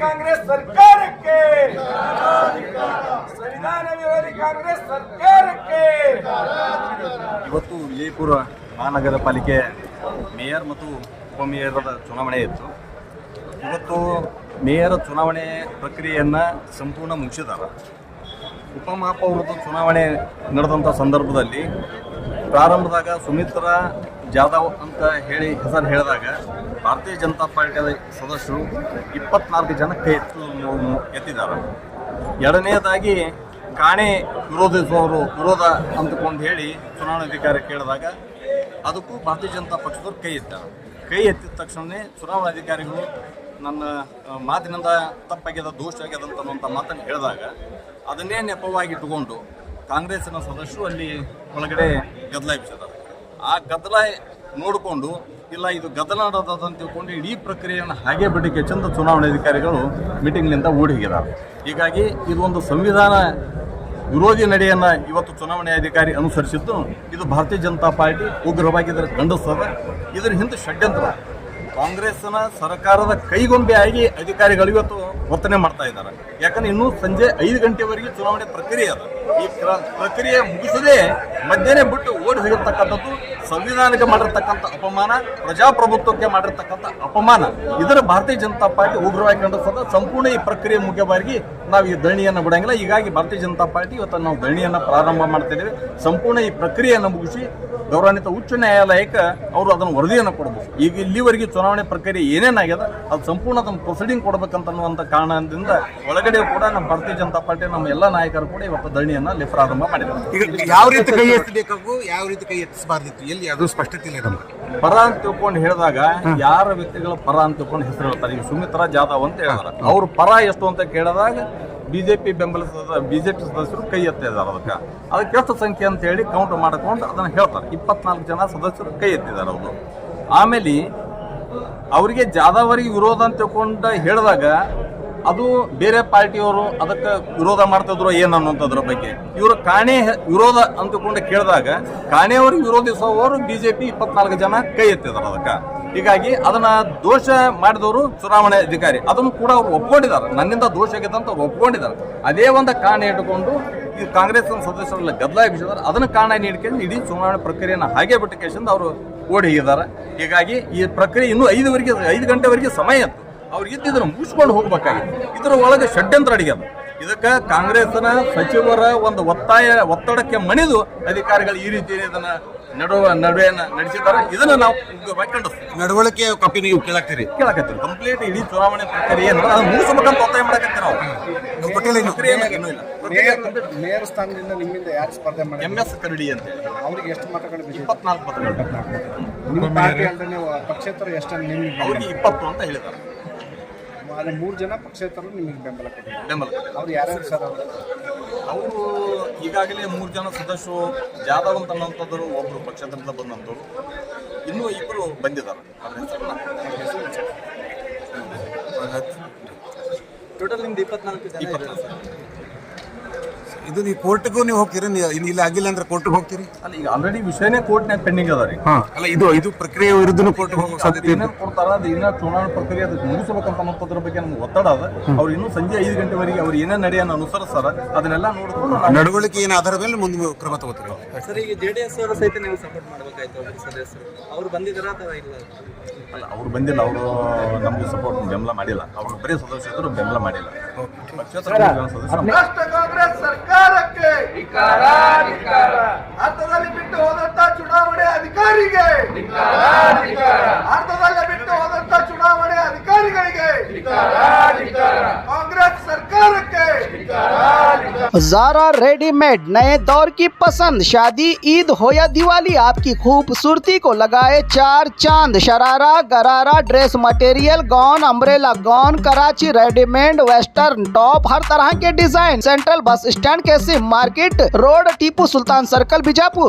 ಕಾಂಗ್ರೆಸ್ ಸರ್ಕಾರಕ್ಕೆ, ಸಂವಿಧಾನ ವಿರೋಧಿ ಕಾಂಗ್ರೆಸ್ ಸರ್ಕಾರಕ್ಕೆ. ಇವತ್ತು ವಿಜಯಪುರ ಮಹಾನಗರ ಪಾಲಿಕೆ ಮೇಯರ್ ಮತ್ತು ಉಪಮೇಯರದ ಚುನಾವಣೆ ಇತ್ತು. ಇವತ್ತು ಮೇಯರ್ ಚುನಾವಣೆ ಪ್ರಕ್ರಿಯೆಯನ್ನು ಸಂಪೂರ್ಣ ಮುಗಿಸಿದ್ದಾರೆ. ಉಪಮಹಾಪೌರದ ಚುನಾವಣೆ ನಡೆದಂಥ ಸಂದರ್ಭದಲ್ಲಿ ಪ್ರಾರಂಭದಾಗ ಸುಮಿತ್ರಾ ಜಾಧವ್ ಅಂತ ಹೇಳಿ ಹೆಸರು ಹೇಳಿದಾಗ ಭಾರತೀಯ ಜನತಾ ಪಾರ್ಟಿಯ ಸದಸ್ಯರು 24 ಜನ ಕೈ ಎತ್ತಿದ್ದಾರೆ. ಎರಡನೇದಾಗಿ ಕಾಣೆ ವಿರೋಧಿಸುವವರು ವಿರೋಧ ಅಂತಕೊಂಡು ಹೇಳಿ ಚುನಾವಣಾಧಿಕಾರಿ ಕೇಳಿದಾಗ ಅದಕ್ಕೂ ಭಾರತೀಯ ಜನತಾ ಪಕ್ಷದವ್ರು ಕೈ ಎತ್ತಾರೆ. ಕೈ ಎತ್ತಿದ ತಕ್ಷಣವೇ ಚುನಾವಣಾಧಿಕಾರಿಗಳು ನನ್ನ ಮಾತಿನಿಂದ ತಪ್ಪಾಗ್ಯದ, ದೋಷ ಆಗ್ಯದ ಅನ್ನುವಂಥ ಮಾತನ್ನು ಹೇಳಿದಾಗ ಅದನ್ನೇ ನೆಪವಾಗಿ ಇಟ್ಟುಕೊಂಡು ಕಾಂಗ್ರೆಸ್ಸಿನ ಸದಸ್ಯರು ಅಲ್ಲಿ ಒಳಗಡೆ ಗದ್ದಲ ಎಬ್ಬಿಸಿದ್ದಾರೆ. ಆ ಗದ್ದಲ ನೋಡಿಕೊಂಡು ಇಲ್ಲ ಇದು ಗದ್ದಲ ನಡೆದ ಅಂತ ತಿಳ್ಕೊಂಡು ಇಡೀ ಪ್ರಕ್ರಿಯೆಯನ್ನು ಹಾಗೆ ಬಿಡಕ್ಕೆ ಚಂದ ಚುನಾವಣಾಧಿಕಾರಿಗಳು ಮೀಟಿಂಗ್ನಿಂದ ಓಡಿ ಹೋಗಿದ್ದಾರೆ. ಹೀಗಾಗಿ ಇದು ಒಂದು ಸಂವಿಧಾನ ವಿರೋಧಿ ನಡೆಯನ್ನು ಇವತ್ತು ಚುನಾವಣೆ ಅಧಿಕಾರಿ ಅನುಸರಿಸಿದ್ದು ಇದು ಭಾರತೀಯ ಜನತಾ ಪಾರ್ಟಿ ಉಗ್ರವಾಗಿ ಇದರ ಖಂಡಿಸ್ತದೆ. ಇದರ ಹಿಂದೆ ಷಡ್ಯಂತ್ರ ಕಾಂಗ್ರೆಸ್ನ ಸರ್ಕಾರದ ಕೈಗೊಂಬೆ ಆಗಿ ಅಧಿಕಾರಿಗಳು ಇವತ್ತು ವರ್ತನೆ ಮಾಡ್ತಾ ಇದ್ದಾರೆ. ಯಾಕಂದ್ರೆ ಇನ್ನೂ ಸಂಜೆ 5 ಗಂಟೆವರೆಗೆ ಚುನಾವಣೆ ಪ್ರಕ್ರಿಯೆ ಅದ. ಈ ಪ್ರಕ್ರಿಯೆ ಮುಗಿಸದೆ ಮಧ್ಯಾಹ್ನ ಬಿಟ್ಟು ಓಡಿ ಹೋಗಿರ್ತಕ್ಕಂಥದ್ದು ಸಂವಿಧಾನಕ್ಕೆ ಮಾಡಿರ್ತಕ್ಕಂಥ ಅಪಮಾನ, ಪ್ರಜಾಪ್ರಭುತ್ವಕ್ಕೆ ಮಾಡಿರ್ತಕ್ಕಂಥ ಅಪಮಾನ. ಇದರ ಭಾರತೀಯ ಜನತಾ ಪಾರ್ಟಿ ಉಗ್ರವಾಗಿ ಖಂಡಿಸ್ತದೆ. ಸಂಪೂರ್ಣ ಈ ಪ್ರಕ್ರಿಯೆ ಮುಖ್ಯವಾಗಿ ನಾವು ಈ ಧರಣಿಯನ್ನು ಬಿಡಂಗಿಲ್ಲ. ಹೀಗಾಗಿ ಭಾರತೀಯ ಜನತಾ ಪಾರ್ಟಿ ಇವತ್ತು ನಾವು ಧರಣಿಯನ್ನು ಪ್ರಾರಂಭ ಮಾಡ್ತಿದ್ದೇವೆ. ಸಂಪೂರ್ಣ ಈ ಪ್ರಕ್ರಿಯೆಯನ್ನು ಮುಗಿಸಿ ಗೌರವಾನ್ವಿತ ಉಚ್ಚ ನ್ಯಾಯಾಲಯಕ್ಕೆ ಅವರು ಅದನ್ನು ವರದಿಯನ್ನು ಕೊಡಬೇಕು. ಈಗ ಇಲ್ಲಿವರೆಗೆ ಚುನಾವಣೆ ಪ್ರಕ್ರಿಯೆ ಏನೇನಾಗ್ಯದ ಅದು ಸಂಪೂರ್ಣ ಅದನ್ನು ಪ್ರೊಸೀಡಿಂಗ್ ಕೊಡಬೇಕಂತನ್ನುವಂಥ ಕಾರಣದಿಂದ ಒಳಗಡೆ ಕೂಡ ನಮ್ಮ ಭಾರತೀಯ ಜನತಾ ಪಾರ್ಟಿ ನಮ್ಮ ಎಲ್ಲ ನಾಯಕರು ಕೂಡ ಇವತ್ತು ಧರಣಿಯನ್ನು ಅಲ್ಲಿ ಪ್ರಾರಂಭ ಮಾಡಿದ್ದಾರೆ. ಈಗ ಯಾವ ರೀತಿ ಕೈ ಎತ್ತಬೇಕು, ಯಾವ ರೀತಿ ಕೈ ಎತ್ತಿಸಬಾರ್ದಿತ್ತು, ಎಲ್ಲಿ ಅದು ಸ್ಪಷ್ಟತೆ ಇಲ್ಲ ನಮ್ಗೆ. ಪರ ಅಂತ ತಿಳ್ಕೊಂಡು ಹೇಳಿದಾಗ ಯಾರ ವ್ಯಕ್ತಿಗಳ ಪರ ಅಂತ ತಿಳ್ಕೊಂಡು ಹೆಸರು ಹೇಳ್ತಾರೆ. ಈಗ ಸುಮಿತ್ರಾ ಜಾಧವ್ ಅಂತ ಹೇಳಿದಾರೆ. ಅವ್ರ ಪರ ಎಷ್ಟು ಅಂತ ಕೇಳಿದಾಗ ಬಿಜೆಪಿ ಬೆಂಬಲಿಸಿದ ಬಿಜೆಪಿ ಸದಸ್ಯರು ಕೈ ಎತ್ತಿದ್ದಾರೆ. ಅದಕ್ಕೆ ಎಷ್ಟು ಸಂಖ್ಯೆ ಅಂತ ಹೇಳಿ ಕೌಂಟ್ ಮಾಡಿಕೊಂಡು ಅದನ್ನು ಹೇಳ್ತಾರೆ. 24 ಜನ ಸದಸ್ಯರು ಕೈ ಎತ್ತಿದ್ದಾರೆ. ಅವರು ಆಮೇಲೆ ಅವರಿಗೆ ಜಾಧವ್ ಅವರಿಗೆ ವಿರೋಧ ಅಂತ ತಿಳ್ಕೊಂಡು ಹೇಳಿದಾಗ ಅದು ಬೇರೆ ಪಾರ್ಟಿಯವರು ಅದಕ್ಕೆ ವಿರೋಧ ಮಾಡ್ತಿದ್ರು ಏನು ಅನ್ನೋಂಥದ್ರ ಬಗ್ಗೆ ಇವರು ಕಾಣೆ ವಿರೋಧ ಅಂತಕೊಂಡು ಕೇಳಿದಾಗ ಕಾಣೆಯವ್ರಿಗೆ ವಿರೋಧಿಸುವವರು ಬಿಜೆಪಿ 24 ಜನ ಕೈ ಎತ್ತಿದ್ದಾರೆ ಅದಕ್ಕೆ. ಹೀಗಾಗಿ ಅದನ್ನ ದೋಷ ಮಾಡಿದವರು ಚುನಾವಣೆ ಅಧಿಕಾರಿ ಅದನ್ನು ಕೂಡ ಅವ್ರು ಒಪ್ಕೊಂಡಿದ್ದಾರೆ. ನನ್ನಿಂದ ದೋಷ ಆಗಿದೆ ಅಂತ ಅವ್ರು ಒಪ್ಕೊಂಡಿದ್ದಾರೆ. ಅದೇ ಒಂದು ಕಾರಣ ಇಟ್ಕೊಂಡು ಈ ಕಾಂಗ್ರೆಸ್ ಸದಸ್ಯರೆಲ್ಲ ಗದ್ದಲ ಎಬ್ಬಿಸಿದ್ದಾರೆ. ಅದನ್ನು ಕಾರಣ ನೀಡ್ಕೊಂಡು ಇಡೀ ಚುನಾವಣೆ ಪ್ರಕ್ರಿಯೆಯನ್ನು ಹಾಗೆ ಬಿಟ್ಟು ಕೇಸಿಂದ ಅವರು ಓಡಿ ಹೋಗಿದ್ದಾರೆ. ಹೀಗಾಗಿ ಈ ಪ್ರಕ್ರಿಯೆ ಇನ್ನೂ 5 ಗಂಟೆವರೆಗೆ ಸಮಯ ಇತ್ತು. ಅವ್ರು ಇದ್ದಿದ್ರು ಮುಗಿಸ್ಕೊಂಡು ಹೋಗ್ಬೇಕಾಗಿತ್ತು. ಇದರ ಒಳಗೆ ಷಡ್ಯಂತ್ರ ಅಡಿಗೆದು. ಇದಕ್ಕೆ ಕಾಂಗ್ರೆಸ್ನ ಸಚಿವರ ಒಂದು ಒತ್ತಡಕ್ಕೆ ಮಣಿದು ಅಧಿಕಾರಿಗಳು ಈ ರೀತಿ ಇದನ್ನ ನಡುವೆ ನಡೆಸಿದ್ದಾರೆ. ಇದನ್ನು ನಾವು ನಡವಳಿಕೆ ಕಾಪಿ ನೀವು ಕೇಳಾಕ್ತೀರಿ ಕಂಪ್ಲೀಟ್ ಇಡೀ ಚುನಾವಣೆ ಪ್ರಕ್ರಿಯೆ ಮುಗಿಸ್ಬೇಕಂತ ಒತ್ತಾಯ ಮಾಡಕತ್ತೀವಿ ನಾವು. ಮೇಯರ್ ಸ್ಥಾನದಿಂದ ನಿಮ್ಮಿಂದ ಯಾರು ಸ್ಪರ್ಧೆ ಮಾಡಿ? MS ಕರಡಿ ಅಂತ ಅವ್ರಿಗೆ ಎಷ್ಟು ಮತಗಳು? 24 ಮತಗಳು. ನಿಮ್ಮ ಪಾರ್ಟಿ ಅಂದ್ರೆ ನೀವು ಪಕ್ಷೇತರ ಎಷ್ಟು? ನಿಮ್ಗೆ ಅವ್ರಿಗೆ 20 ಅಂತ ಹೇಳಿದ್ದಾರೆ. ಅದೇ 3 ಜನ ಪಕ್ಷೇತರರು ನಿಮಗೆ ಬೆಂಬಲ ಕೊಟ್ಟಿದ್ದಾರೆ. ಅವ್ರು ಯಾರ್ಯಾರು ಸರ್? ಅವರು ಈಗಾಗಲೇ 3 ಜನ ಸದಸ್ಯರು ಜಾಧವ್ ಅಂತ ಅನ್ನೋಂಥದ್ದು ಒಬ್ಬರು ಪಕ್ಷೇತರದಿಂದ ಬಂದಂಥವ್ರು, ಇನ್ನೂ 2 ಬಂದಿದ್ದಾರೆ. ಟೋಟಲ್ ನಿಮ್ದು 24 ಇದು ನೀವು ಕೋರ್ಟ್ಗೂ ನೀವು ಹೋಗ್ತೀರಿ, ಇಲ್ಲ ಆಗಿಲ್ಲ ಅಂದ್ರೆ ಕೋರ್ಟ್ಗೆ ಹೋಗ್ತೀರಿ? ಅಲ್ಲ, ಈಗ ಆಲ್ರೆಡಿ ವಿಷಯನೇ ಕೋರ್ಟ್ನಾಗ ಪೆಂಡಿಂಗ್ ಅದ ರೀ. ಅಲ್ಲ, ಇದು ಪ್ರಕ್ರಿಯೆ ವಿರುದ್ಧನೂ ಕೋರ್ಟ್ಗೆ ಹೋಗೋ ಸಾಧ್ಯತೆ ಏನೇನು ಕೊಡ್ತಾರ ಅದು ಇನ್ನೂ ಚುನಾವಣಾ ಪ್ರಕ್ರಿಯೆ ಅದಕ್ಕೆ ಮುಗಿಸ್ಬೇಕಂತ ಅನ್ನೋದ್ರ ಬಗ್ಗೆ ನಮ್ಗೆ ಒತ್ತಡ ಅದ. ಅವ್ರು ಇನ್ನೂ ಸಂಜೆ 5 ಗಂಟೆವರೆಗೆ ಅವ್ರು ಏನೇನು ನಡೆಯನ್ನು ಅನುಸರಿಸ್ತಾರ ಅದನ್ನೆಲ್ಲ ನೋಡಿಕೊಂಡು ನಡವಳಿಕೆ ಏನು ಆಧಾರದ ಮೇಲೆ ಮುಂದೆ ಕ್ರಮ ತಗೋತೀರಿ. ಸರ್, ಈಗ JDS ಅವರು ಸಹಿತ ನೀವು ಸಪೋರ್ಟ್ ಮಾಡಬೇಕಾಯ್ತು ಅವ್ರ ಸದಸ್ಯರು. ಅವ್ರು ಬಂದಿದ್ದಾರ ಅಥವಾ ಇಲ್ಲ? ಅಲ್ಲ, ಅವ್ರು ಬಂದಿಲ್ಲ. ಅವರು ನಮ್ಗೆ ಸಪೋರ್ಟ್ ಬೆಂಬಲ ಮಾಡಿಲ್ಲ. ಅವರು ಬರೀ ಸದಸ್ಯರು ಬೆಂಬಲ ಮಾಡಿಲ್ಲ. ಭ್ರಷ್ಟ ಕಾಂಗ್ರೆಸ್ ಸರ್ಕಾರಕ್ಕೆ ಅರ್ಥದಲ್ಲಿ ಬಿಟ್ಟು ಹೋದಂತ ಚುನಾವಣೆ ಅಧಿಕಾರಿಗೆ, ಅರ್ಥದಲ್ಲಿ ಬಿಟ್ಟು ಹೋದಂತ ಚುನಾವಣೆ ಅಧಿಕಾರಿಗಳಿಗೆ, ಕಾಂಗ್ರೆಸ್ ಸರ್ಕಾರಕ್ಕೆ. ज़ारा रेडीमेड नए दौर की पसंद, शादी, ईद हो या दिवाली, आपकी खूबसूरती को लगाए 4 चांद। Sharara, gharara, dress material, gown, umbrella gown, Karachi readymade, western top, हर तरह के डिजाइन। सेंट्रल बस स्टैंड के सिम market road, Tipu Sultan circle, Bijapur.